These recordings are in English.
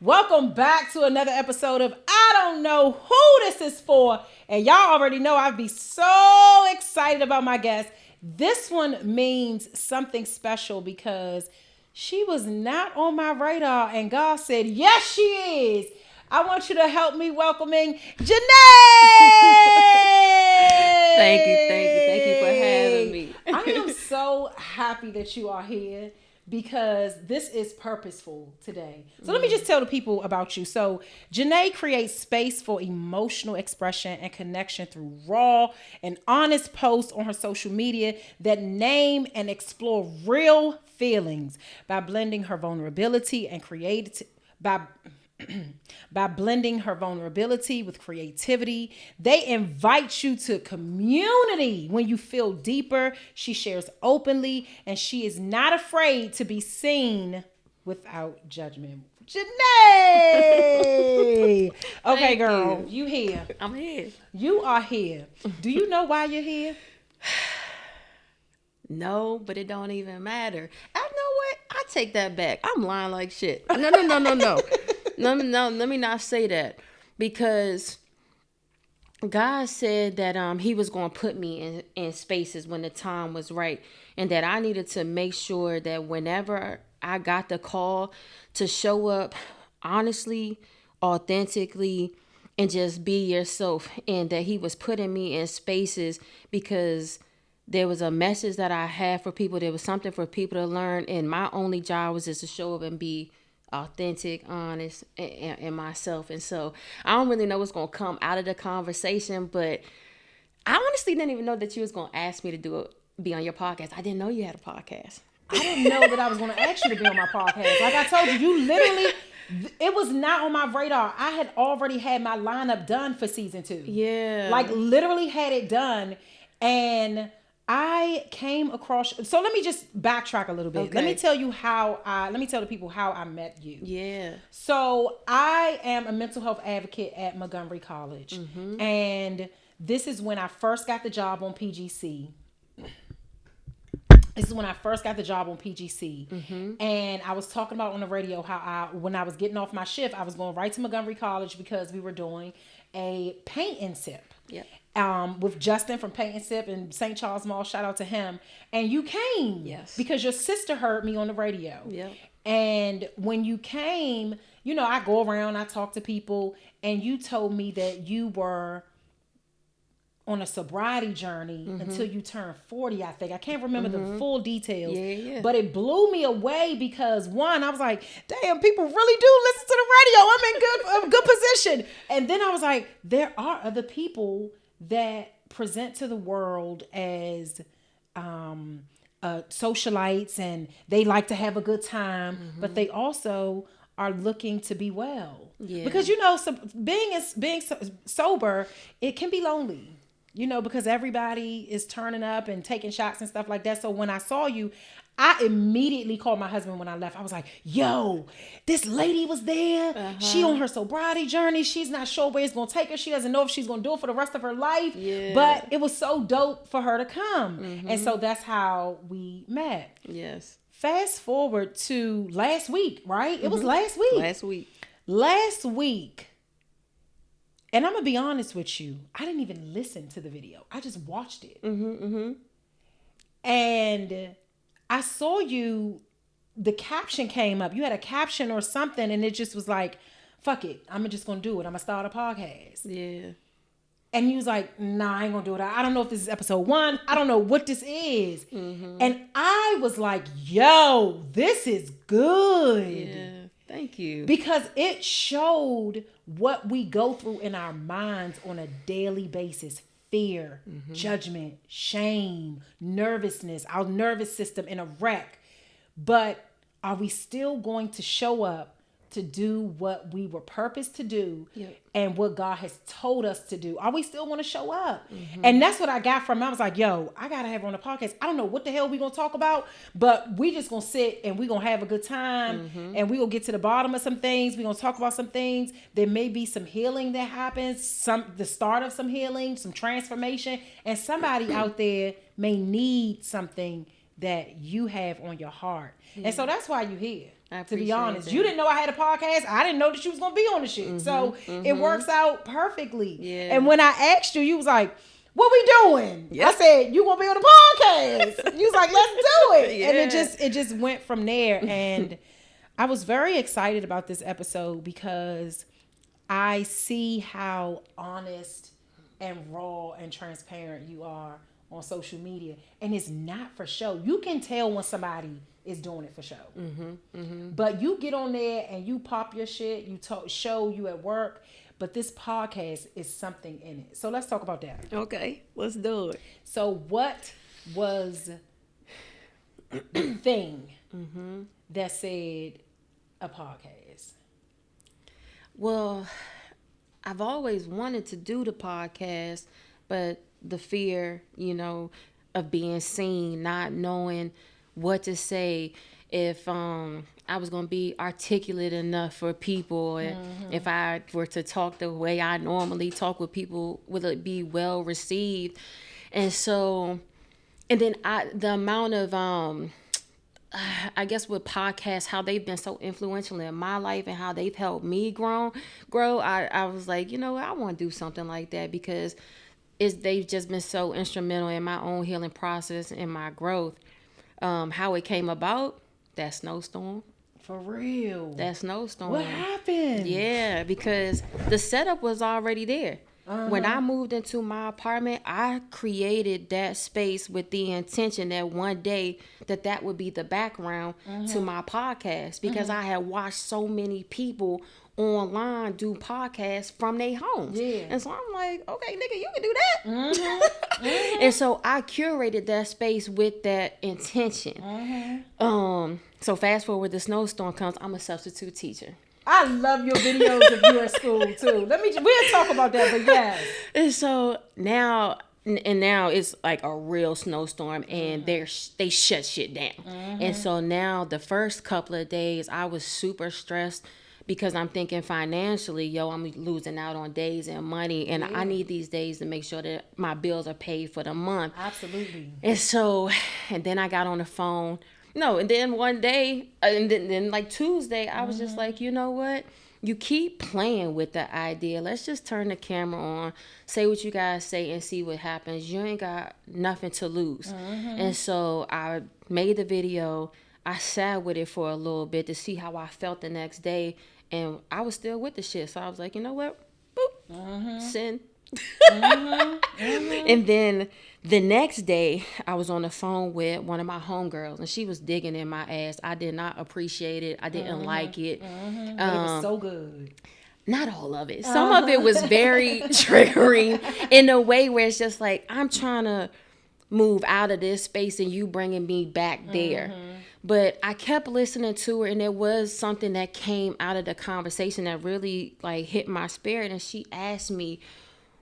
Welcome back to another episode of I Don't Know Who This Is For. And y'all already know I'd be so excited about my guest. This one means something special because she was not on my radar and God said, yes, she is. I want you to help me welcoming Genet. Thank you for having me. I am so happy that you are here because this is purposeful today. So let me just tell the people about you. So Genet creates space for emotional expression and connection through raw and honest posts on her social media that name and explore real feelings by blending her vulnerability and by blending her vulnerability with creativity. They invite you to community when you feel deeper. She shares openly and she is not afraid to be seen without judgment. Janae! Okay, girl, you here. I'm here. You are here. Do you know why you're here? No, but it don't even matter. I know what? I take that back. I'm lying like shit. No. No, let me not say that. Because God said that he was going to put me in spaces when the time was right. And that I needed to make sure that whenever I got the call to show up honestly, authentically, and just be yourself. And that he was putting me in spaces because there was a message that I had for people. There was something for people to learn. And my only job was just to show up and be authentic, honest, and myself. And so I don't really know what's going to come out of the conversation, but I honestly didn't even know that you was going to ask me to be on your podcast. I didn't know you had a podcast. I didn't know that I was going to ask you to be on my podcast. Like I told you literally, it was not on my radar. I had already had my lineup done for season 2. Yeah. Like literally had it done. And I came across, so let me just backtrack a little bit. Okay. Let me tell the people how I met you. Yeah. So I am a mental health advocate at Montgomery College. Mm-hmm. And this is when I first got the job on PGC. Mm-hmm. And I was talking about on the radio how when I was getting off my shift, I was going right to Montgomery College because we were doing a paint and sip. Yep. With Justin from Paint and Sip in St. Charles Mall, shout out to him. And you came, yes, because your sister heard me on the radio. Yep. And when you came, you know, I go around, I talk to people, and you told me that you were on a sobriety journey until you turned 40, I think. I can't remember the full details. Yeah. But it blew me away because one, I was like, damn, people really do listen to the radio. I'm in good position. And then I was like, there are other people that present to the world as socialites and they like to have a good time, but they also are looking to be well. Yeah. Because, you know, being sober, it can be lonely. You know, because everybody is turning up and taking shots and stuff like that. So when I saw you, I immediately called my husband when I left. I was like, yo, this lady was there. She on her sobriety journey. She's not sure where it's going to take her. She doesn't know if she's going to do it for the rest of her life. Yeah. But it was so dope for her to come. And so that's how we met. Yes. Fast forward to last week, right? It was last week. Last week. And I'm going to be honest with you. I didn't even listen to the video. I just watched it. And I saw you, the caption came up. You had a caption or something, and it just was like, fuck it. I'm just going to do it. I'm going to start a podcast. Yeah. And you was like, nah, I ain't going to do it. I don't know if this is episode 1. I don't know what this is. And I was like, yo, this is good. Yeah. Thank you. Because it showed what we go through in our minds on a daily basis. Fear, judgment, shame, nervousness, our nervous system in a wreck. But are we still going to show up to do what we were purposed to do and what God has told us to do? Are we still going to show up? And that's what I got from it. I was like, yo, I got to have her on the podcast. I don't know what the hell we going to talk about, but we just going to sit and we going to have a good time and we going to get to the bottom of some things. We going to talk about some things. There may be some healing that happens, the start of some healing, some transformation, and somebody out there may need something that you have on your heart. And so that's why you're here. To be honest, that. you didn't know I had a podcast. I didn't know that you was gonna be on the shit. So it works out perfectly. Yeah. And when I asked you, you was like, "What we doing?" Yep. I said, "You gonna be on the podcast?" You was like, "Let's do it." Yeah. And it just went from there. And I was very excited about this episode because I see how honest and raw and transparent you are on social media, and it's not for show. You can tell when somebody is doing it for show. But you get on there and you pop your shit, you show you at work, but this podcast is something in it. So let's talk about that. Okay, let's do it. So what was the thing that said a podcast? Well, I've always wanted to do the podcast, but the fear, of being seen, not knowing what to say, if I was going to be articulate enough for people, and if I were to talk the way I normally talk with people, will it be well received? And so, and then the amount of, I guess with podcasts, how they've been so influential in my life and how they've helped me grow, I was like, I want to do something like that because they've just been so instrumental in my own healing process and my growth. How it came about, that snowstorm. For real. That snowstorm. What happened? Yeah, because the setup was already there. When I moved into my apartment, I created that space with the intention that one day that would be the background to my podcast, because I had watched so many people online do podcasts from their homes. Yeah. And so I'm like, okay, nigga, you can do that. And so I curated that space with that intention. So fast forward, the snowstorm comes, I'm a substitute teacher. I love your videos of you at school too. We'll talk about that, but yes. And so now it's like a real snowstorm, and they shut shit down. And so now the first couple of days I was super stressed because I'm thinking financially, I'm losing out on days and money, and I need these days to make sure that my bills are paid for the month. Absolutely. And then I got on the phone. And then one day, and then like Tuesday, I was just like, you know what? You keep playing with the idea. Let's just turn the camera on, say what you guys say, and see what happens. You ain't got nothing to lose. And so I made the video. I sat with it for a little bit to see how I felt the next day. And I was still with the shit. So I was like, you know what? Boop. Send. And then the next day, I was on the phone with one of my homegirls, and she was digging in my ass. I did not appreciate it. I didn't like it. But it was so good. Not all of it. Some of it was very triggering in a way where it's just like, I'm trying to move out of this space and you bringing me back there. But I kept listening to her, and there was something that came out of the conversation that really like hit my spirit. And she asked me,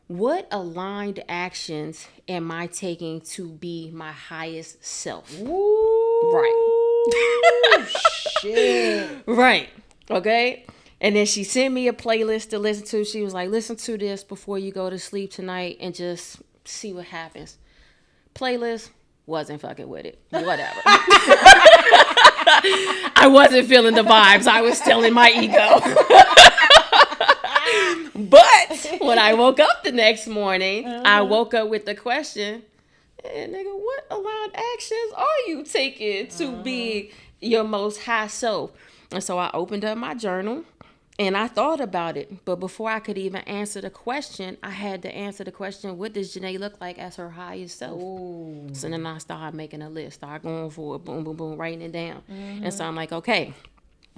what aligned actions am I taking to be my highest self? Ooh, right. Shit. Right. Okay. And then she sent me a playlist to listen to. She was like, listen to this before you go to sleep tonight and just see what happens. Playlist, wasn't fucking with it. Whatever. I wasn't feeling the vibes. I was still in my ego. But when I woke up the next morning, I woke up with the question, hey, nigga, what aligned actions are you taking to be your most high self? And so I opened up my journal and I thought about it. But before I could even answer the question, I had to answer the question, what does Genet look like as her highest self? Ooh. So then I started making a list, started going for it, boom, boom, boom, writing it down. And so I'm like, okay,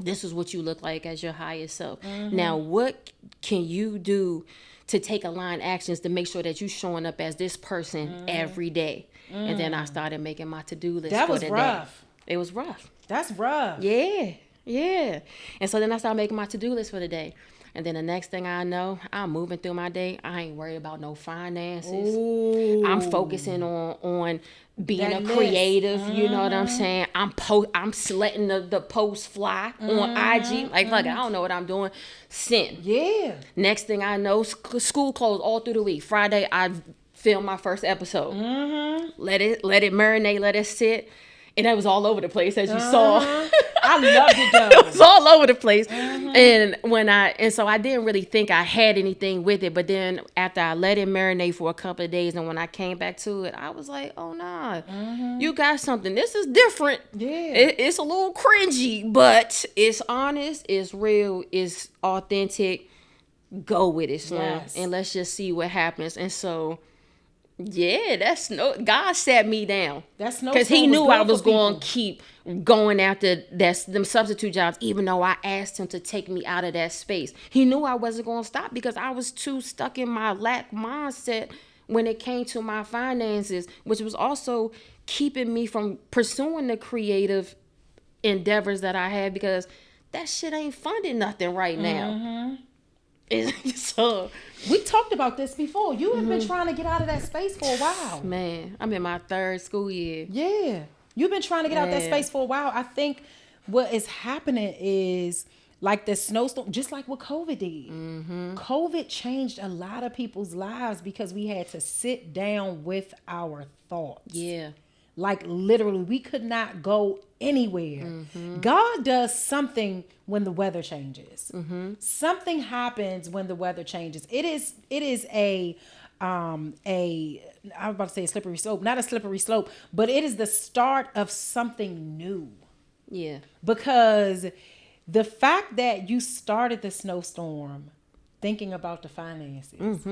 this is what you look like as your highest self. Now, what can you do to take aligned actions to make sure that you're showing up as this person every day? And then I started making my to-do list that for was the rough. day. It was rough. That's rough. Yeah. And so then I started making my to-do list for the day. And then the next thing I know, I'm moving through my day. I ain't worried about no finances. Ooh. I'm focusing on being that a list. creative. You know what I'm saying? I'm letting the post fly on IG. Like, look, I don't know what I'm doing. Send. Yeah. Next thing I know, school closed all through the week. Friday, I filmed my first episode. Let it marinate, let it sit. And that was all over the place, as you saw. I loved it though. It was all over the place. And so I didn't really think I had anything with it. But then after I let it marinate for a couple of days, and when I came back to it, I was like, oh nah, you got something. This is different. Yeah. It's a little cringy, but it's honest, it's real, it's authentic. Go with it, Slim. Yes. And let's just see what happens. And so, yeah, God sat me down. That's no, because he knew I was going to keep going after them substitute jobs, even though I asked him to take me out of that space. He knew I wasn't going to stop because I was too stuck in my lack mindset when it came to my finances, which was also keeping me from pursuing the creative endeavors that I had, because that shit ain't funding nothing right now. So we talked about this before. You have been trying to get out of that space for a while. Man, I'm in my 3rd school year. Yeah. You've been trying to get out that space for a while. I think what is happening is like the snowstorm, just like what COVID did. COVID changed a lot of people's lives because we had to sit down with our thoughts. Yeah. Like literally, we could not go anywhere. God does something when the weather changes. Something happens when the weather changes. It is I was about to say a slippery slope, not a slippery slope, but it is the start of something new. Yeah. Because the fact that you started the snowstorm thinking about the finances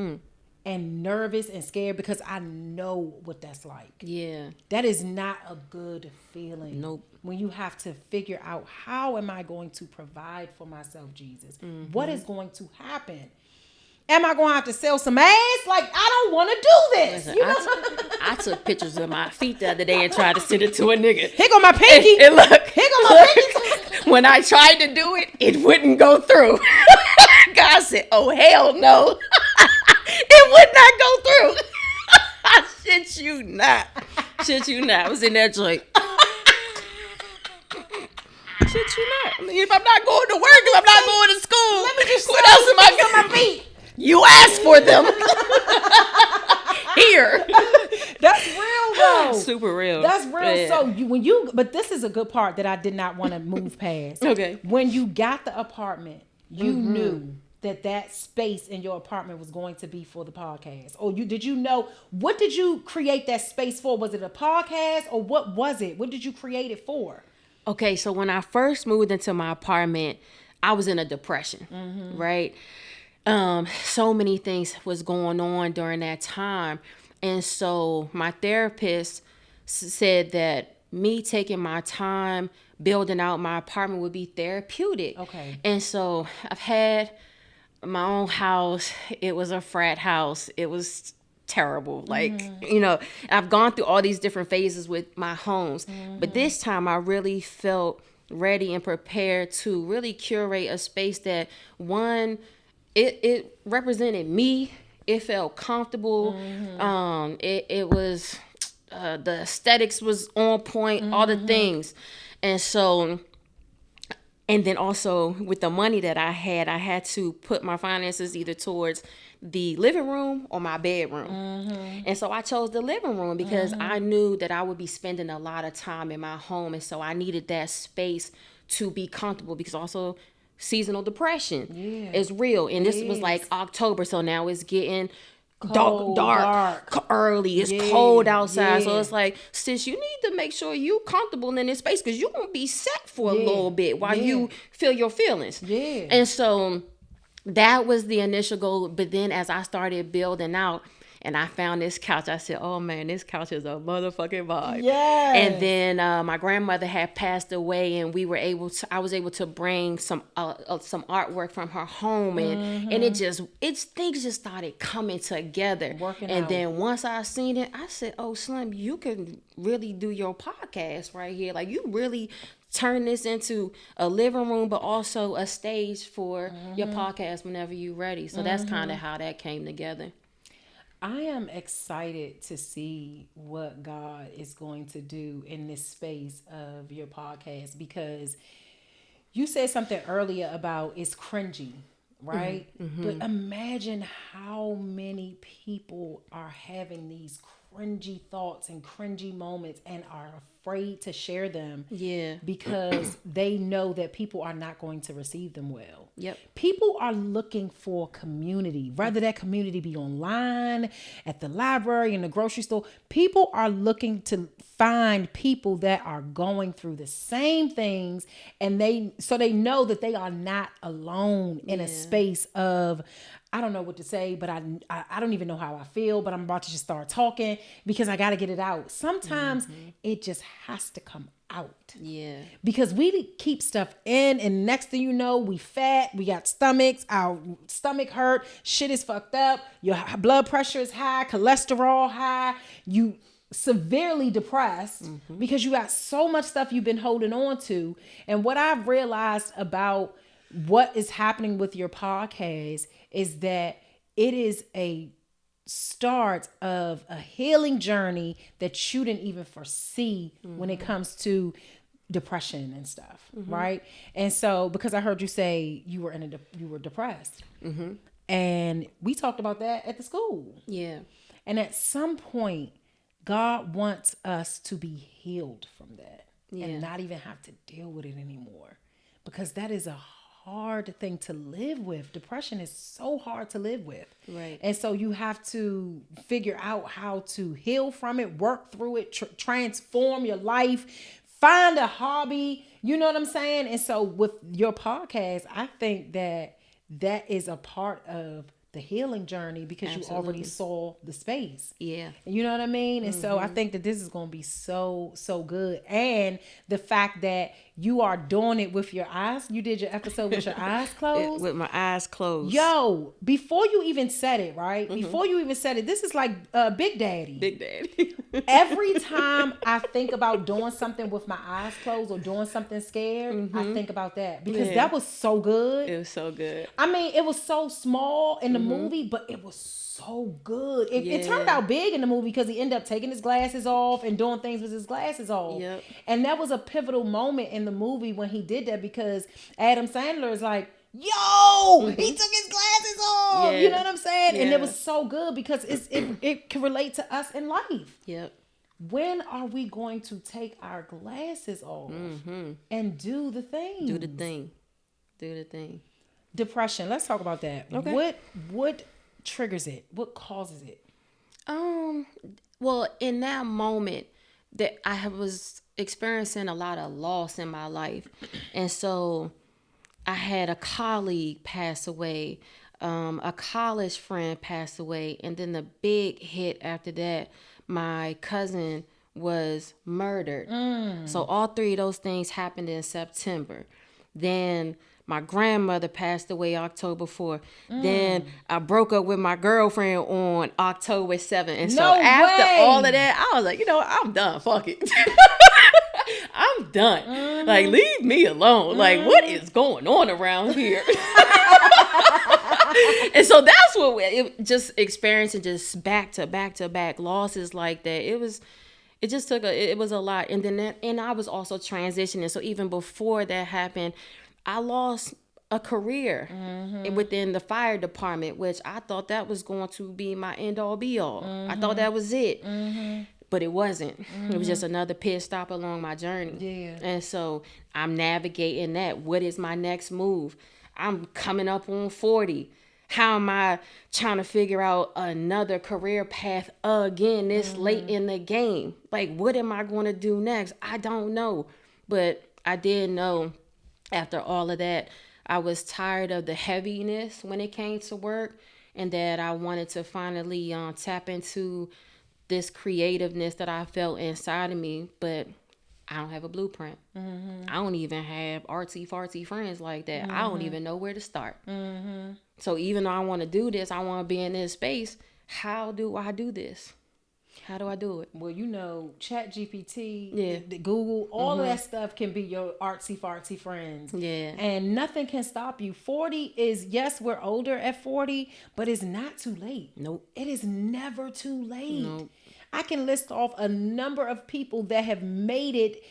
and nervous and scared, because I know what that's like. Yeah. That is not a good feeling. Nope. When you have to figure out, how am I going to provide for myself, Jesus? What is going to happen? Am I going to have to sell some ass? Like, I don't want to do this. Listen, I took pictures of my feet the other day and tried to send it to a nigga. Here go my pinky. And look. Here go my pinky. When I tried to do it, it wouldn't go through. God said, oh, hell no. It would not go through. Shit you not. Shit you not. I was in that joint. Shit you not. I mean, if I'm not going to work, if I'm not going to school, Let me just what else am I going my feet? You asked for them. Here. That's real though. Super real. That's real. Yeah. So but this is a good part that I did not want to move past. Okay. When you got the apartment, you knew that space in your apartment was going to be for the podcast. Or did you know, what did you create that space for? Was it a podcast, or what was it? What did you create it for? Okay, so when I first moved into my apartment, I was in a depression, right? So many things was going on during that time. And so my therapist said that me taking my time building out my apartment would be therapeutic. Okay. And so I've had my own house. It was a frat house. It was terrible. Like, I've gone through all these different phases with my homes. But this time I really felt ready and prepared to really curate a space that, one, it represented me. It felt comfortable. It was the aesthetics was on point, all the things. And so, and then also with the money that I had to put my finances either towards the living room or my bedroom. And so I chose the living room because I knew that I would be spending a lot of time in my home. And so I needed that space to be comfortable, because also seasonal depression is real. And this was like October. So now it's getting dark early. It's cold outside. So it's like, sis, you need to make sure you comfortable in this space, because you're going to be set for a little bit while you feel your feelings. And so that was the initial goal. But then as I started building out and I found this couch, I said, oh man, this couch is a motherfucking vibe. And then my grandmother had passed away, and I was able to bring some artwork from her home, and things just started coming together. Working and out. then once I seen it, I said, oh Slim, you can really do your podcast right here. Like, you really turn this into a living room, but also a stage for your podcast whenever you're ready. So that's kind of how that came together. I am excited to see what God is going to do in this space of your podcast, because you said something earlier about it's cringy, right? But imagine how many people are having these cringy thoughts and cringy moments and are afraid to share them. Yeah. Because they know that people are not going to receive them well. Yep. People are looking for community, whether that community be online, at the library, in the grocery store. People are looking to find people that are going through the same things, and they know that they are not alone in a space of, I don't know what to say, but I don't even know how I feel, but I'm about to just start talking because I got to get it out. Sometimes it just has to come out. Yeah. Because we keep stuff in, and next thing you know, we fat, we got stomachs, our stomach hurt, shit is fucked up, your blood pressure is high, cholesterol high, you severely depressed because you got so much stuff you've been holding on to. And what I've realized about what is happening with your podcast is that it is a start of a healing journey that you didn't even foresee when it comes to depression and stuff, right? And so, because I heard you say you were you were depressed, and we talked about that at the school. Yeah. And at some point, God wants us to be healed from that and not even have to deal with it anymore, because that is a hard thing to live with. Depression is so hard to live with. Right. And so you have to figure out how to heal from it, work through it, transform your life, find a hobby. You know what I'm saying? And so with your podcast, I think that is a part of the healing journey, because you already saw the space. Yeah. You know what I mean? And so I think that this is going to be so good. And the fact that you are doing it with your eyes. You did your episode with your eyes closed. With my eyes closed. Yo, before you even said it, right? Before you even said it, this is like Big Daddy. Big Daddy. Every time I think about doing something with my eyes closed or doing something scared, I think about that, because that was so good. It was so good. I mean, it was so small in the movie, but it was so good. It turned out big in the movie because he ended up taking his glasses off and doing things with his glasses off. Yep. And that was a pivotal moment in the movie when he did that, because Adam Sandler is like, yo, he took his glasses off. Yeah. You know what I'm saying? Yeah. And it was so good because it can relate to us in life. Yep. When are we going to take our glasses off and do the thing? Do the thing. Do the thing. Depression. Let's talk about that. Okay. What triggers it? What causes it? Well, in that moment that I was experiencing a lot of loss in my life. And so I had a colleague pass away, a college friend pass away, and then the big hit after that, my cousin was murdered. So all three of those things happened in September. Then my grandmother passed away October 4th. Then I broke up with my girlfriend on October 7th. And so after all of that, I was like, I'm done. Fuck it. I'm done. Like, leave me alone. Like, what is going on around here? And so that's what just experiencing just back to back losses like that. It was a lot. And then and I was also transitioning. So even before that happened, I lost a career within the fire department, which I thought that was going to be my end all be all. I thought that was it. But it wasn't. It was just another pit stop along my journey. Yeah. And so I'm navigating that. What is my next move? I'm coming up on 40. How am I trying to figure out another career path again this late in the game? Like, what am I going to do next? I don't know. But I did know after all of that, I was tired of the heaviness when it came to work, and that I wanted to finally tap into this creativeness that I felt inside of me. But I don't have a blueprint. I don't even have artsy fartsy friends like that. I don't even know where to start. So even though I want to do this, I want to be in this space. How do I do this? How do I do it? Well, Chat GPT, Google, all of that stuff can be your artsy fartsy friends. Yeah. And nothing can stop you. 40 is, yes, we're older at 40, but it's not too late. Nope. It is never too late. Nope. I can list off a number of people that have made it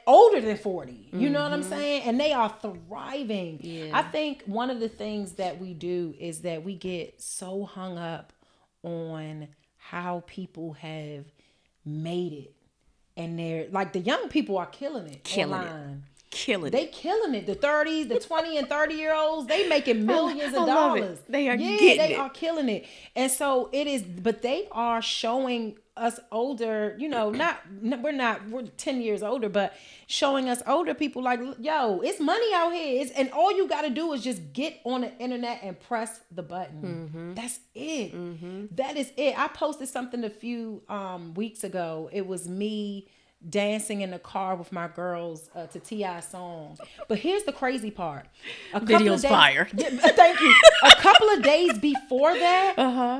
older than 40. You know what I'm saying? And they are thriving. Yeah. I think one of the things that we do is that we get so hung up on how people have made it. And they're like, the young people are killing it online. They killing it. The 30s, the 20 and 30-year-olds, they making millions of dollars. They are getting they it. are killing it. And so it is, but they are showing us older, you know, we're 10 years older, but showing us older people like, yo, it's money out here. And all you got to do is just get on the internet and press the button. That's it. That is it. I posted something a few weeks ago. It was me dancing in the car with my girls to T.I.'s song. But here's the crazy part. Video's fire. Thank you. A couple of days before that,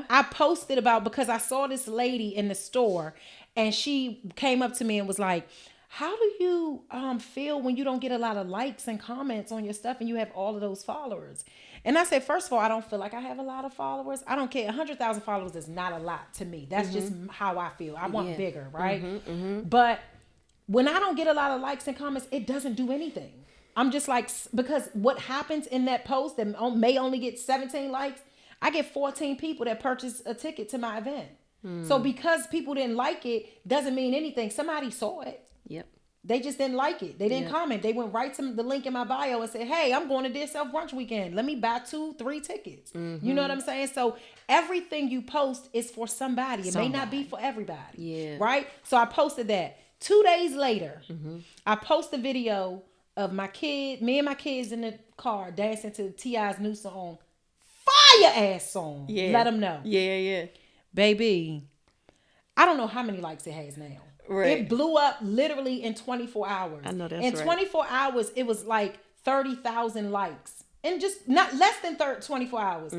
I posted about, because I saw this lady in the store and she came up to me and was like, how do you feel when you don't get a lot of likes and comments on your stuff and you have all of those followers? And I said, first of all, I don't feel like I have a lot of followers. I don't care. 100,000 followers is not a lot to me. That's just how I feel. I want bigger, right? But when I don't get a lot of likes and comments, it doesn't do anything. I'm just like, because what happens in that post that may only get 17 likes, I get 14 people that purchase a ticket to my event. So because people didn't like it, doesn't mean anything. Somebody saw it. Yep. They just didn't like it. They didn't comment. They went right to the link in my bio and said, hey, I'm going to Dear Self Brunch weekend. Let me buy 2-3 tickets. You know what I'm saying? So everything you post is for somebody. It may not be for everybody. Yeah. Right? So I posted that. 2 days later, I post a video of me and my kids in the car dancing to T.I.'s new song. Fire ass song. Yeah. Let them know. Yeah. Baby, I don't know how many likes it has now. Right. It blew up literally in 24 hours. I know that's in right. 24 hours, it was like 30,000 likes. And just not less than 24 hours.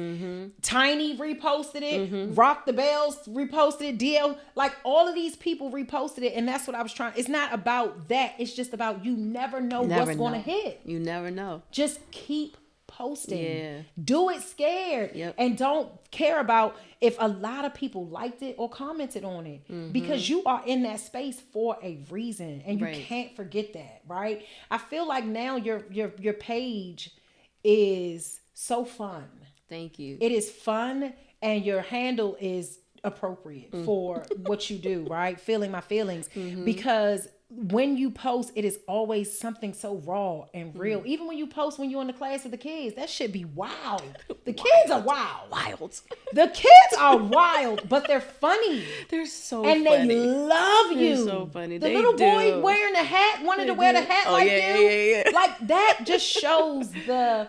Tiny reposted it. Rock the Bells reposted it. DL, like all of these people reposted it. And that's what I was trying. It's not about that. It's just about you never know what's going to hit. You never know. Just keep posting. Yeah. Do it scared. Yep. And don't care about if a lot of people liked it or commented on it. Because you are in that space for a reason. And you can't forget that, right? I feel like now your page is so fun. Thank you. It is fun, and your handle is appropriate for what you do, right? Feeling my feelings. Because when you post, it is always something so raw and real. Even when you post when you're in the class with the kids, that should be wild. The kids are wild. The kids are wild, but they're funny. They're so and funny. And they love you. They're so funny. The They little boy do. wearing the hat wanted to wear the hat like you. Yeah. Like that just shows the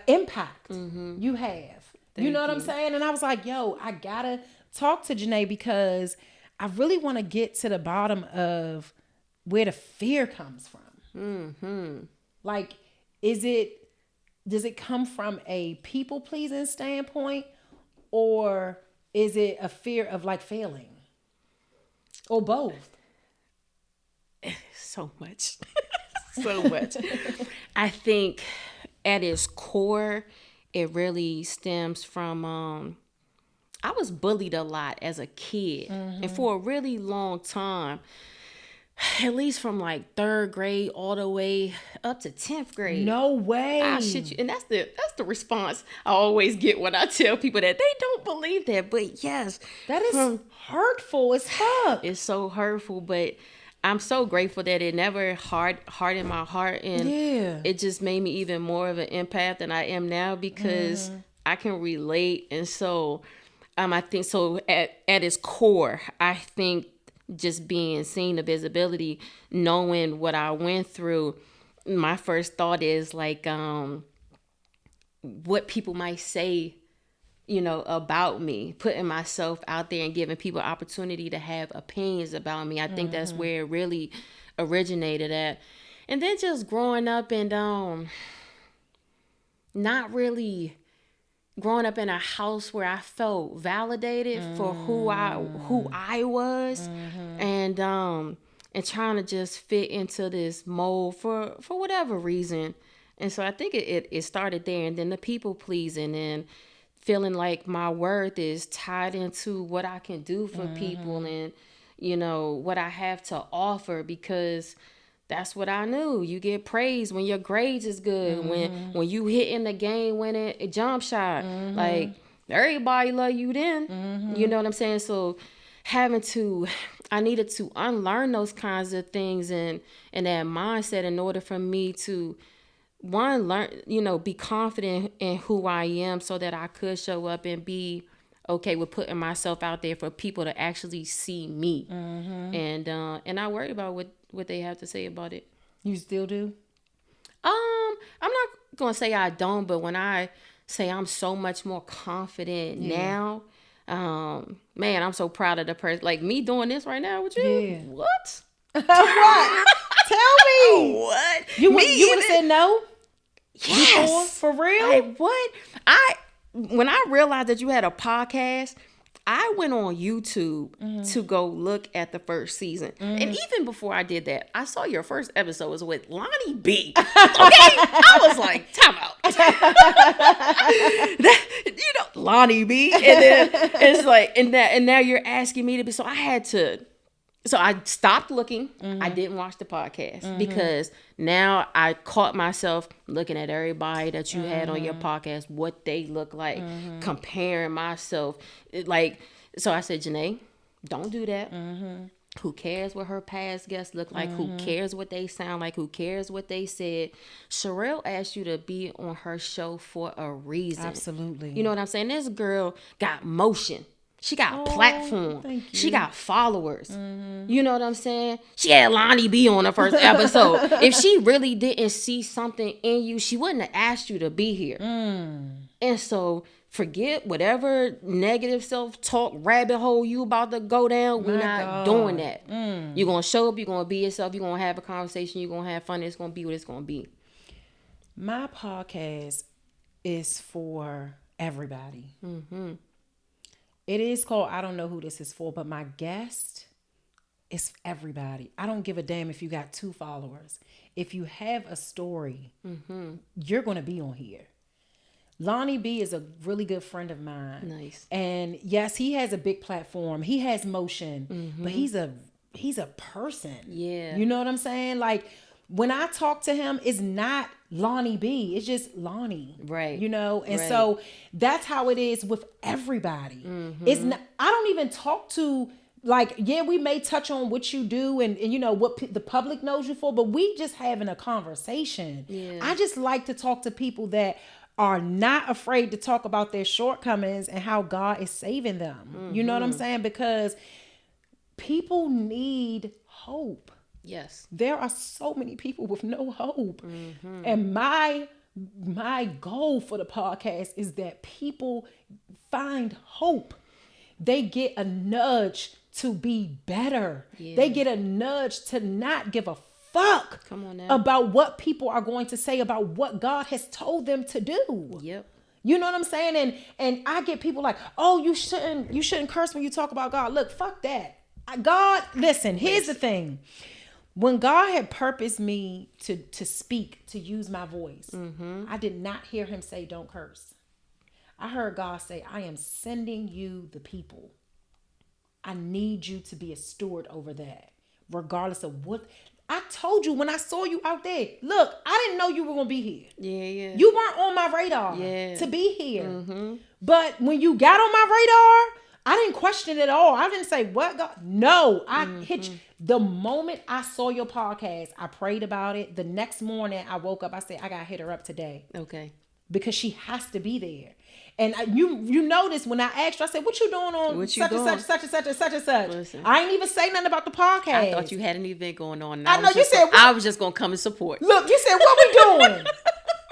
impact you have. You know what I'm saying? And I was like, yo, I gotta talk to Genet because I really want to get to the bottom of where the fear comes from. Like, does it come from a people pleasing standpoint, or is it a fear of like failing, or both? So much. So much. I think at its core, it really stems from I was bullied a lot as a kid. And for a really long time, at least from like 3rd grade all the way up to 10th grade. No way. I shit you. And that's the response I always get when I tell people that they don't believe that. But yes. That is hurtful as fuck. It's so hurtful, but I'm so grateful that it never hardened my heart, and it just made me even more of an empath than I am now, because I can relate. And so I think so at its core, I think just being seen, the visibility, knowing what I went through, my first thought is like what people might say, you know, about me, putting myself out there and giving people opportunity to have opinions about me. I think that's where it really originated at. And then just growing up and not really growing up in a house where I felt validated for who I was, and trying to just fit into this mold for whatever reason. And so I think it started there, and then the people pleasing and feeling like my worth is tied into what I can do for people, and, you know, what I have to offer, because that's what I knew. You get praised when your grades is good, when you hitting the game winning a jump shot. Like, everybody love you then. You know what I'm saying? So I needed to unlearn those kinds of things and that mindset in order for me to learn, be confident in who I am so that I could show up and be okay with putting myself out there for people to actually see me. And I worry about what they have to say about it. You still do? I'm not gonna say I don't, but when I say I'm so much more confident now, man, I'm so proud of the person. Like me doing this right now with you. Yeah. What? What? Tell me. What? You would have said no? Yes. Before? For real? Like what? When I realized that you had a podcast, I went on YouTube to go look at the first season. And even before I did that, I saw your first episode was with Lonnie B. Okay? I was like, time out. Lonnie B. And then it's like, and now you're asking me to be, so I stopped looking. I didn't watch the podcast because now I caught myself looking at everybody that you had on your podcast, what they look like, comparing myself. So I said, Genet, don't do that. Who cares what her past guests look like? Who cares what they sound like? Who cares what they said? Sherelle asked you to be on her show for a reason. Absolutely. You know what I'm saying? This girl got motion. She got platform. Thank you. She got followers. You know what I'm saying? She had Lonnie B on the first episode. If she really didn't see something in you, she wouldn't have asked you to be here. And so forget whatever negative self-talk rabbit hole you about to go down. We're not doing that. You're going to show up. You're going to be yourself. You're going to have a conversation. You're going to have fun. It's going to be what it's going to be. My podcast is for everybody. It is called I Don't Know Who This Is For, but my guest is everybody. I don't give a damn if you got 2 followers. If you have a story, you're going to be on here. Lonnie B is a really good friend of mine. Nice. And yes, he has a big platform. He has motion, but he's a person. Yeah. You know what I'm saying? Like when I talk to him, it's not Lonnie B. It's just Lonnie. Right. You know? And so that's how it is with everybody. It's not, I don't even talk to, like, yeah, we may touch on what you do and you know, what the public knows you for, but we just having a conversation. Yeah. I just like to talk to people that are not afraid to talk about their shortcomings and how God is saving them. You know what I'm saying? Because people need hope. Yes. There are so many people with no hope. And my goal for the podcast is that people find hope. They get a nudge to be better. Yeah. They get a nudge to not give a fuck Come on now. about what people are going to say about what God has told them to do. Yep. You know what I'm saying? And I get people like, oh, you shouldn't curse when you talk about God. Look, fuck that. God, listen, here's the thing. When God had purposed me to speak, to use my voice, I did not hear him say, don't curse. I heard God say, I am sending you the people. I need you to be a steward over that, regardless of what. I told you when I saw you out there, look, I didn't know you were going to be here. Yeah. You weren't on my radar to be here. But when you got on my radar, I didn't question it at all. I didn't say, what God? No, I hit you. The moment I saw your podcast, I prayed about it. The next morning I woke up, I said, I got to hit her up today. Okay. Because she has to be there. And you notice when I asked her, I said, what you doing on such and such? Listen. I ain't even say nothing about the podcast. I thought you had an event going on. I know you said, I was just going to come and support. Look, you said, what we doing?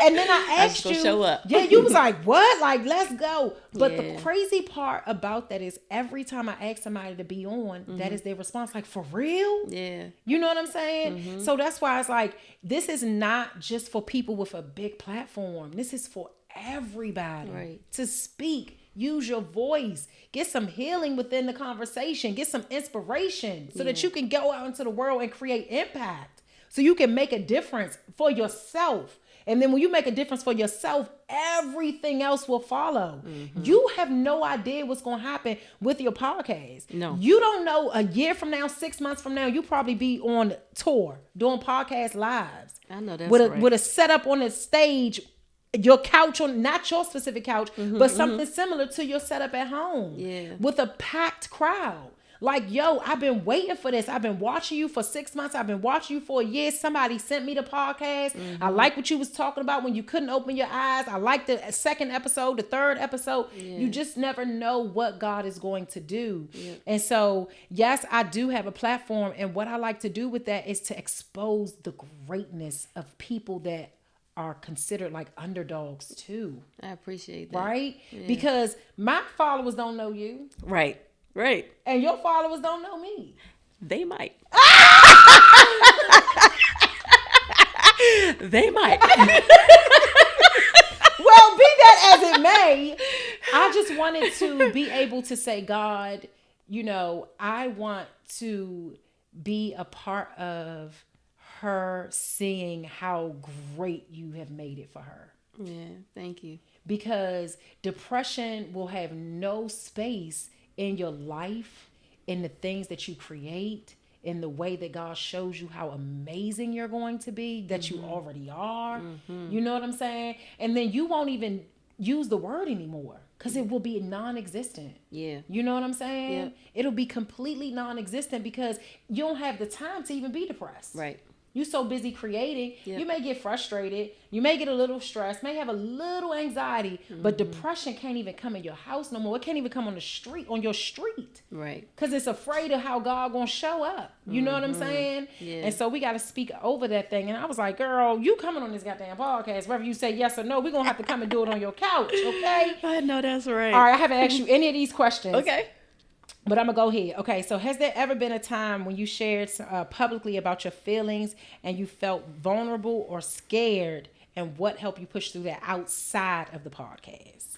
And then I asked I you, was gonna show up. Yeah, you was like, what? Like, let's go. But Yeah. the crazy part about that is every time I ask somebody to be on, that is their response. Like, for real? Yeah. You know what I'm saying? So that's why it's like, this is not just for people with a big platform. This is for everybody to speak. Use your voice. Get some healing within the conversation. Get some inspiration so that you can go out into the world and create impact. So you can make a difference for yourself. And then when you make a difference for yourself, everything else will follow. You have no idea what's going to happen with your podcast. No. You don't know a year from now, 6 months from now, you probably be on tour doing podcast lives. I know that's with right. with a setup on the stage your couch on, not your specific couch, but something similar to your setup at home. Yeah. With a packed crowd. Like, yo, I've been waiting for this. I've been watching you for 6 months. I've been watching you for a year. Somebody sent me the podcast. I like what you was talking about when you couldn't open your eyes. I like the second episode, the third episode. Yeah. You just never know what God is going to do. Yeah. And so, yes, I do have a platform. And what I like to do with that is to expose the greatness of people that are considered like underdogs too. I appreciate that. Right? Yeah. Because my followers don't know you. Right. Right. And your followers don't know me. They might. They might. Well, be that as it may, I just wanted to be able to say, God, you know, I want to be a part of her seeing how great you have made it for her. Yeah, thank you. Because depression will have no space in your life, in the things that you create, in the way that God shows you how amazing you're going to be, that you already are. You know what I'm saying? And then you won't even use the word anymore because it will be non-existent. Yeah. You know what I'm saying? Yeah. It'll be completely non-existent because you don't have the time to even be depressed. Right. You're so busy creating, Yep. you may get frustrated, you may get a little stressed, may have a little anxiety, but depression can't even come in your house no more. It can't even come on the street, on your street. Right. Because it's afraid of how God gonna show up. You know what I'm saying? Yeah. And so we got to speak over that thing. And I was like, girl, you coming on this goddamn podcast, whether you say yes or no, we're going to have to come and do it on your couch, okay? I know that's right. All right, I haven't asked you any of these questions. Okay. But I'm going to go here. Okay, so has there ever been a time when you shared publicly about your feelings and you felt vulnerable or scared, and what helped you push through that outside of the podcast?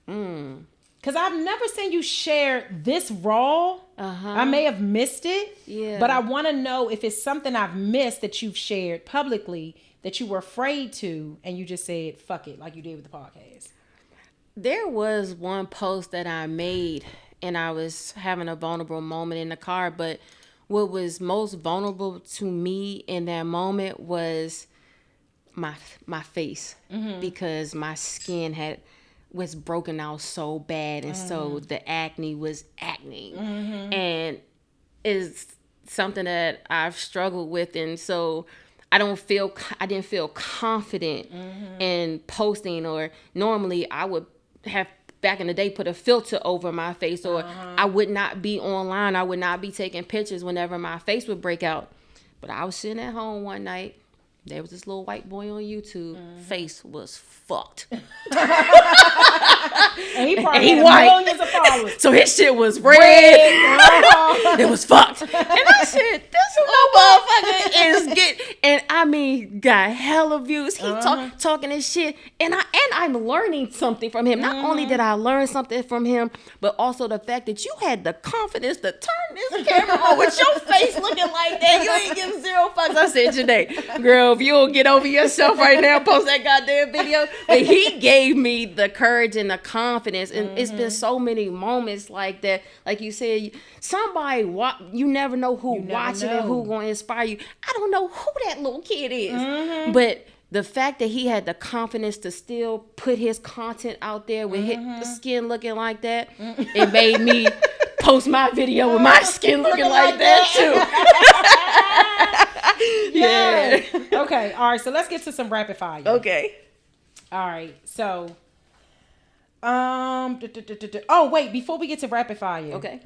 Because I've never seen you share this raw. I may have missed it. Yeah. But I want to know if it's something I've missed that you've shared publicly that you were afraid to, and you just said, fuck it, like you did with the podcast. There was one post that I made, and I was having a vulnerable moment in the car, but what was most vulnerable to me in that moment was my face, because my skin was broken out so bad, and so the acne was acne, and is something that I've struggled with, and so I didn't feel confident in posting, or normally I would have back in the day put a filter over my face, or I would not be online. I would not be taking pictures whenever my face would break out. But I was sitting at home one night. There was this little white boy on YouTube. Face was fucked. And he probably had white. millions of followers. So his shit was red. It was fucked. And I said, this little motherfucker is and I mean, got hella views. He talking his shit. And I'm learning something from him. Not only did I learn something from him, but also the fact that you had the confidence to turn this camera on with your face looking like that. You ain't giving zero fucks. I said, Genet, girl, if you don't get over yourself right now, post that goddamn video. But he gave me the courage and the confidence. And it's been so many moments like that. Like you said, somebody, you never know who watching and who going to inspire you. I don't know who that little kid is. But the fact that he had the confidence to still put his content out there with his skin looking like that, it made me post my video with my skin looking like that too. Yeah. Okay. All right. So let's get to some rapid fire. Okay. All right. So, oh wait, before we get to rapid fire. Okay.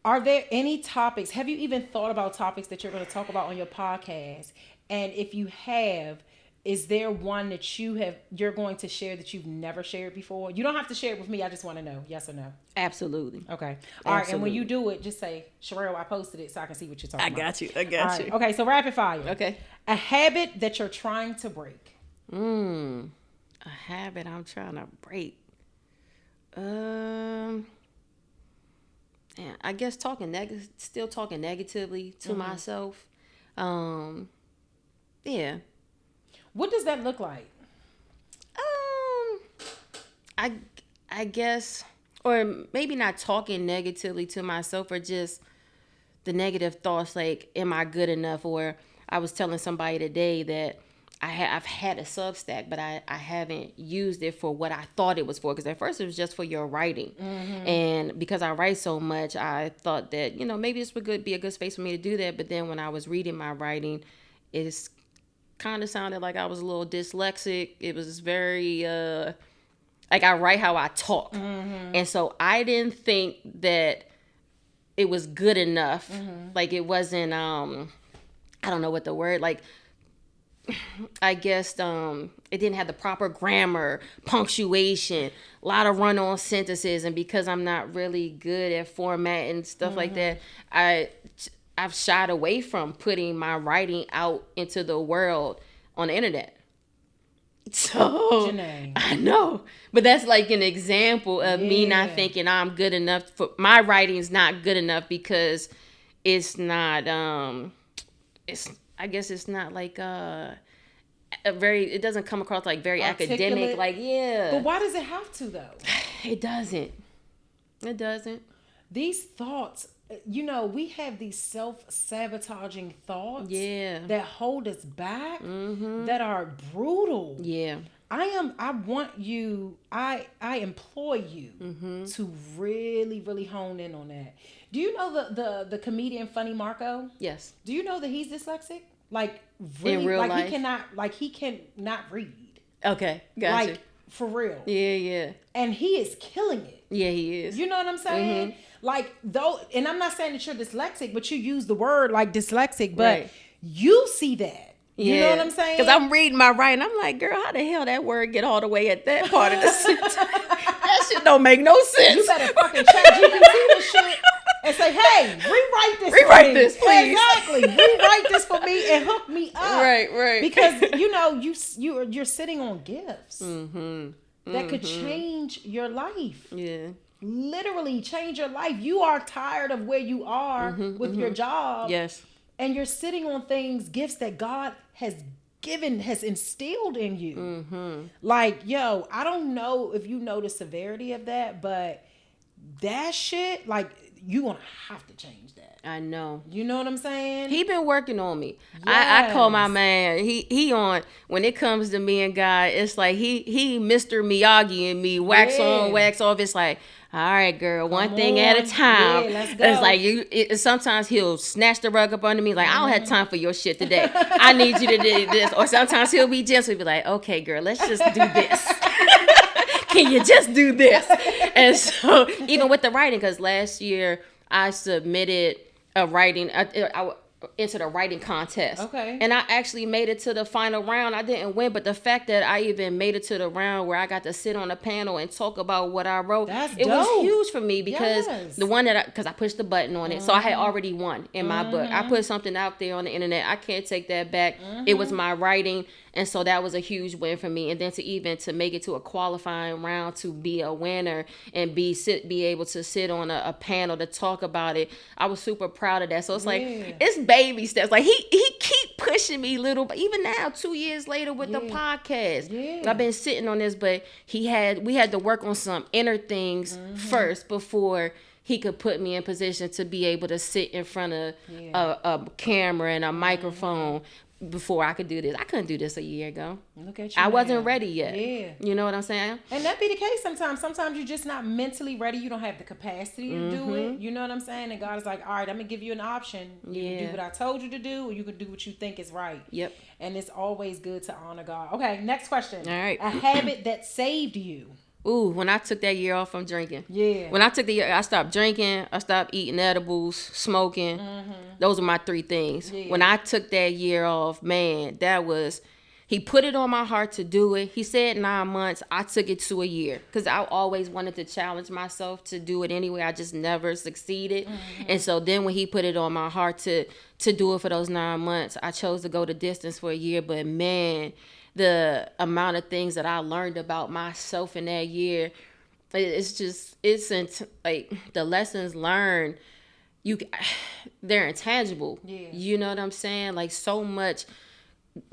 Are there any topics? Have you even thought about topics that you're going to talk about on your podcast? And if you have, is there one that you're going to share that you've never shared before? You don't have to share it with me. I just want to know. Yes or no? Absolutely. Okay. All right. And when you do it, just say, Sherelle, I posted it so I can see what you're talking about. I got you. Okay. So rapid fire. Okay. A habit that you're trying to break. A habit I'm trying to break. Yeah, I guess still talking negatively to myself. Yeah. What does that look like? I guess, or maybe not talking negatively to myself, or just the negative thoughts like, am I good enough? Or I was telling somebody today that I've had a Substack, but I haven't used it for what I thought it was for. Because at first it was just for your writing, and because I write so much, I thought that maybe this would be a good space for me to do that. But then when I was reading my writing, it's kind of sounded like I was a little dyslexic. It was very like I write how I talk, and so I didn't think that it was good enough. Like it wasn't. I don't know what the word like. I guess it didn't have the proper grammar, punctuation, a lot of run-on sentences, and because I'm not really good at format and stuff like that, I've shied away from putting my writing out into the world on the internet. So Genet. I know, but that's like an example of me not thinking I'm good enough. For my writing's not good enough because it's not. I guess it's not like a very. It doesn't come across like very academic. Like But why does it have to though? It doesn't. It doesn't. These thoughts, we have these self-sabotaging thoughts that hold us back, that are brutal. Yeah. I implore you to really, really hone in on that. Do you know the comedian Funny Marco? Yes. Do you know that he's dyslexic? Like really, in real like life? he cannot read. Okay, gotcha. Like for real. Yeah. And he is killing it. Yeah, he is. You know what I'm saying? Like though, and I'm not saying that you're dyslexic, but you use the word like dyslexic, but you see that. You know what I'm saying? Because I'm reading my writing, I'm like, girl, how the hell that word get all the way at that part of the sentence? That shit don't make no sense. You better fucking chat GPT this shit and say, hey, rewrite this. Rewrite this, please. Exactly. Rewrite this for me and hook me up. Right. Because you're sitting on gifts that could change your life. Yeah. Literally change your life. You are tired of where you are with your job. Yes. And you're sitting on gifts that God has instilled in you. Like, yo, I don't know if you know the severity of that, but that shit, like, you gonna have to change that. I know. You know what I'm saying? He been working on me. Yes. I call my man. He on when it comes to me and God. It's like he Mr. Miyagi and me. Wax on, wax off. It's like, all right, girl, one thing at a time. Yeah, let's go. It's like sometimes he'll snatch the rug up under me. Like I don't have time for your shit today. I need you to do this. Or sometimes he'll be gentle. He'll be like, okay, girl, let's just do this. Can you just do this? And so even with the writing, because last year I submitted a writing. I entered a writing contest. Okay. And I actually made it to the final round. I didn't win, but the fact that I even made it to the round where I got to sit on a panel and talk about what I wrote, it was huge for me because the one because I pushed the button on it. So I had already won in my book. I put something out there on the internet. I can't take that back. It was my writing. And so that was a huge win for me. And then to make it to a qualifying round, to be a winner and be able to sit on a panel to talk about it, I was super proud of that. So it's like, it's baby steps. Like he keep pushing me little, even now 2 years later with the podcast. I've been sitting on this, but we had to work on some inner things first before he could put me in position to be able to sit in front of a camera and a microphone before I could do this. I couldn't do this a year ago. Look at you. I wasn't ready yet. Yeah. You know what I'm saying? And that be the case sometimes. Sometimes you're just not mentally ready. You don't have the capacity to do it. You know what I'm saying? And God is like, all right, I'm going to give you an option. You can do what I told you to do, or you can do what you think is right. Yep. And it's always good to honor God. Okay, next question. All right. A habit that saved you. Ooh, when I took that year off from drinking. Yeah. When I took the year, I stopped drinking, I stopped eating edibles, smoking. Those are my three things. Yeah. When I took that year off, man, he put it on my heart to do it. He said 9 months. I took it to a year because I always wanted to challenge myself to do it anyway. I just never succeeded. And so then when he put it on my heart to do it for those 9 months, I chose to go the distance for a year. But man, the amount of things that I learned about myself in that year, it's like the lessons learned, they're intangible. Yeah. You know what I'm saying? Like so much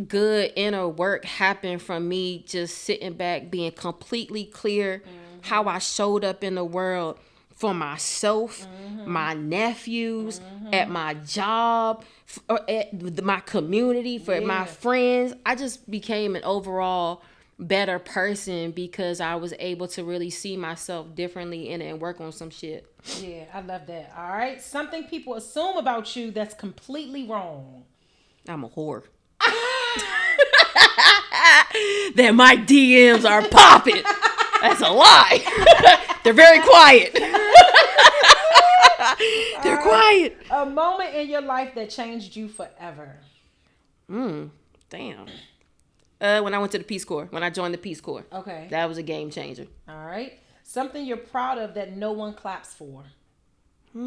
good inner work happened from me just sitting back, being completely clear how I showed up in the world, for myself, my nephews, at my job, or at my community, for my friends. I just became an overall better person because I was able to really see myself differently and work on some shit. Yeah, I love that. All right. Something people assume about you that's completely wrong. I'm a whore. That my DMs are popping. That's a lie. They're very quiet. They're quiet. A moment in your life that changed you forever. Damn. When I went to the Peace Corps, when I joined the Peace Corps. Okay. That was a game changer. All right. Something you're proud of that no one claps for. That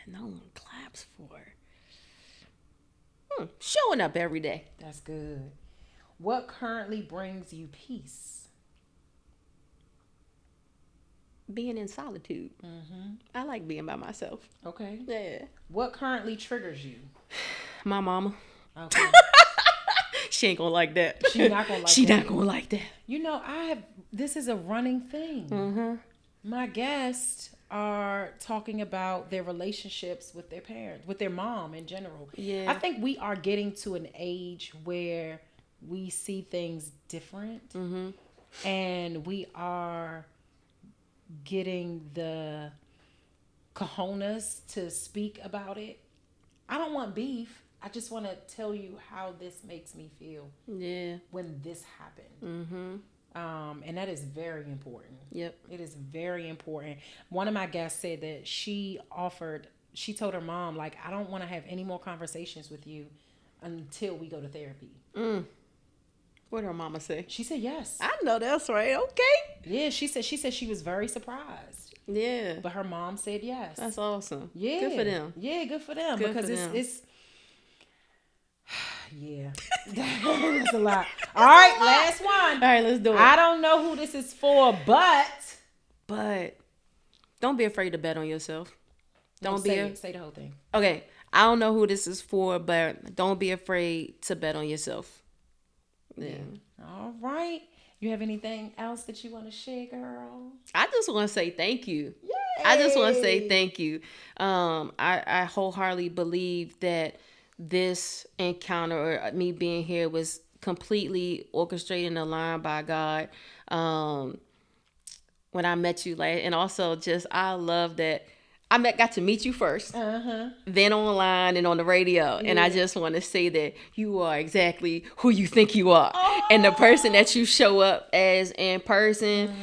no one claps for. Showing up every day. That's good. What currently brings you peace? Being in solitude. I like being by myself. Okay. Yeah. What currently triggers you? My mama. Okay. She ain't gonna like that. She not gonna like she that. not gonna like that. You know, this is a running thing. My guests are talking about their relationships with their parents, with their mom in general. Yeah. I think we are getting to an age where we see things different, and we are getting the cojones to speak about it. I don't want beef. I just want to tell you how this makes me feel. Yeah. When this happened. And that is very important. Yep. It is very important. One of my guests said that she told her mom, like, I don't want to have any more conversations with you until we go to therapy. What did her mama say? She said yes. I know that's right. Okay. Yeah, she said she was very surprised. Yeah. But her mom said yes. That's awesome. Yeah. Good for them. Yeah, good for them. Good because for them. it's yeah. That's a lot. All right, last one. All right, let's do it. I don't know who this is for, but don't be afraid to bet on yourself. Say the whole thing. Okay. I don't know who this is for, but don't be afraid to bet on yourself. Yeah. All right. You have anything else that you want to share, girl? I just want to say thank you. Yay! I just want to say thank you. I wholeheartedly believe that this encounter, or me being here, was completely orchestrated and aligned by God. When I met you, and also just, I love that got to meet you first, then online and on the radio. Yeah. And I just want to say that you are exactly who you think you are. And the person that you show up as in person,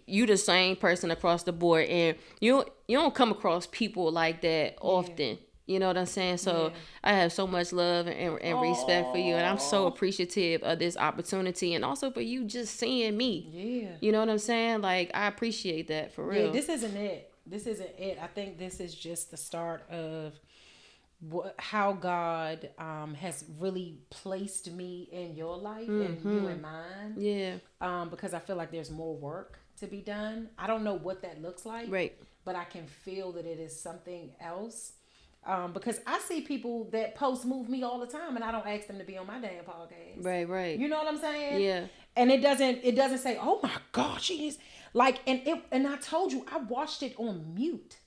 you the same person across the board. And you don't come across people like that often. You know what I'm saying? So I have so much love and respect for you. And I'm so appreciative of this opportunity. And also for you just seeing me. Yeah. You know what I'm saying? Like, I appreciate that for real. Yeah, this isn't it. I think this is just the start of how God has really placed me in your life and you in mine. Yeah. Because I feel like there's more work to be done. I don't know what that looks like. Right. But I can feel that it is something else. Because I see people that post move me all the time, and I don't ask them to be on my damn podcast. Right. You know what I'm saying? Yeah. And it doesn't say, "Oh my God, she is like," and I told you I watched it on mute.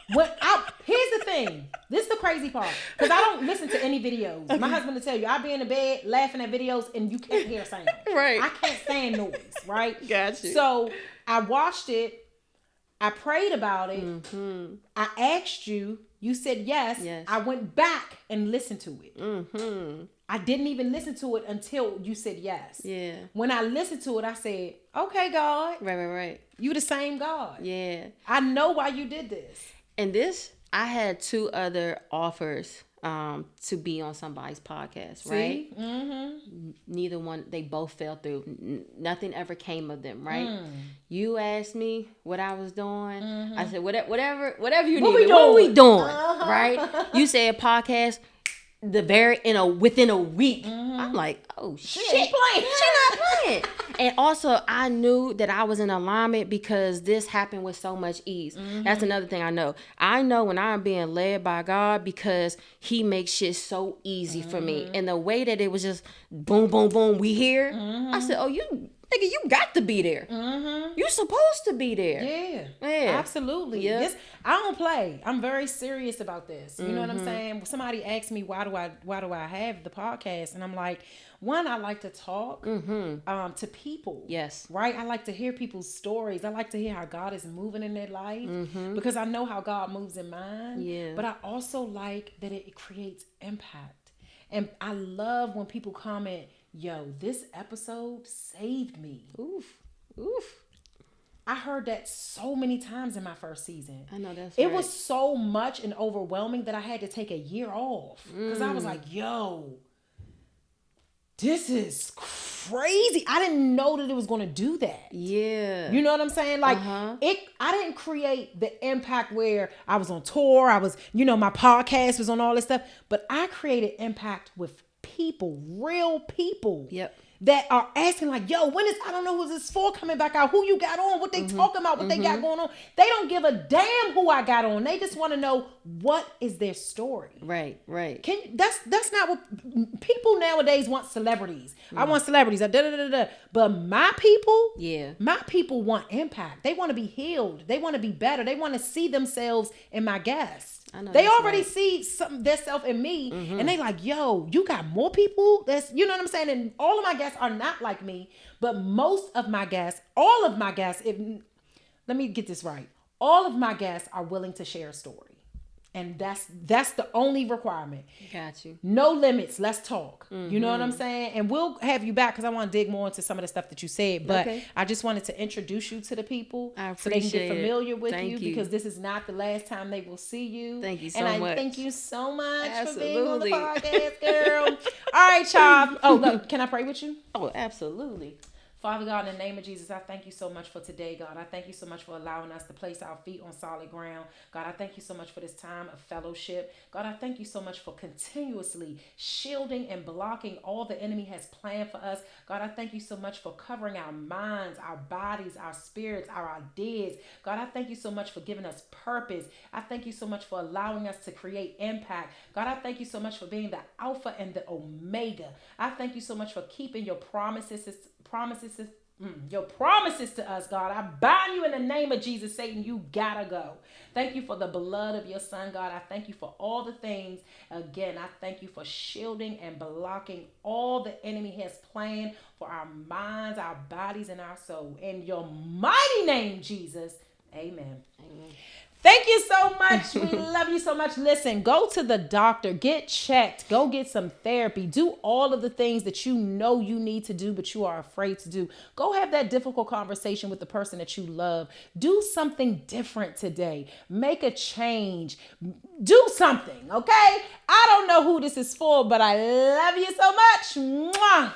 Here's the thing. This is the crazy part, because I don't listen to any videos. Okay. My husband will tell you I be in the bed laughing at videos, and you can't hear sound. Right. I can't stand noise. Right. Gotcha. So I watched it. I prayed about it. I asked you. You said yes. I went back and listened to it. I didn't even listen to it until you said yes. Yeah. When I listened to it, I said, okay, God. Right. You the same God. Yeah. I know why you did this. And I had 2 other offers to be on somebody's podcast, right? Neither one, they both fell through. Nothing ever came of them, right? You asked me what I was doing. I said, whatever you need. What are we doing? Right? You said podcast. Within a week, I'm like, oh shit, she not playing. And also, I knew that I was in alignment because this happened with so much ease. That's another thing I know. I know when I'm being led by God because He makes shit so easy for me. And the way that it was just boom, boom, boom, we here. I said, oh, you nigga, you got to be there. You supposed to be there. Yeah, absolutely. Yeah. This, I don't play. I'm very serious about this. You know what I'm saying? Somebody asked me why do I have the podcast, and I'm like, one, I like to talk to people. Yes. Right? I like to hear people's stories. I like to hear how God is moving in their life because I know how God moves in mine. Yeah. But I also like that it creates impact. And I love when people comment, yo, this episode saved me. Oof. I heard that so many times in my first season. I know that's It right. was so much and overwhelming that I had to take a year off because I was like, yo, this is crazy. I didn't know that it was going to do that. Yeah. You know what I'm saying? Like I didn't create the impact where I was on tour. I was, my podcast was on all this stuff, but I created impact with people, real people. Yep. That are asking like, yo, when is, I don't know who's this for coming back out, who you got on, what they talking about, what they got going on. They don't give a damn who I got on. They just want to know what is their story. Right. That's not what people nowadays want. Celebrities. I want celebrities. But my people want impact. They want to be healed. They want to be better. They want to see themselves in my guests. They already see their self in me, and they like, yo, you got more people. That's, you know what I'm saying. And all of my guests are not like me, but most of my guests, all of my guests, let me get this right, all of my guests are willing to share a story. And that's the only requirement. Got you. No limits. Let's talk. You know what I'm saying? And we'll have you back because I want to dig more into some of the stuff that you said. But I just wanted to introduce you to the people so they can get familiar with you because this is not the last time they will see you. Thank you so much. much. Thank you so much for being on the podcast, girl. All right, y'all. Oh, look, can I pray with you? Oh, absolutely. Father God, in the name of Jesus, I thank you so much for today, God. I thank you so much for allowing us to place our feet on solid ground. God, I thank you so much for this time of fellowship. God, I thank you so much for continuously shielding and blocking all the enemy has planned for us. God, I thank you so much for covering our minds, our bodies, our spirits, our ideas. God, I thank you so much for giving us purpose. I thank you so much for allowing us to create impact. God, I thank you so much for being the Alpha and the Omega. I thank you so much for keeping your promises to us, God. I bind you in the name of Jesus. Satan, you gotta go. Thank you for the blood of your son, God. I thank you for all the things. Again, I thank you for shielding and blocking all the enemy has planned for our minds, our bodies, and our soul. In your mighty name, Jesus. Amen. Thank you so much. We love you so much. Listen, go to the doctor, get checked, go get some therapy, do all of the things that you know you need to do, but you are afraid to do. Go have that difficult conversation with the person that you love. Do something different today. Make a change. Do something, okay? I don't know who this is for, but I love you so much. Mwah.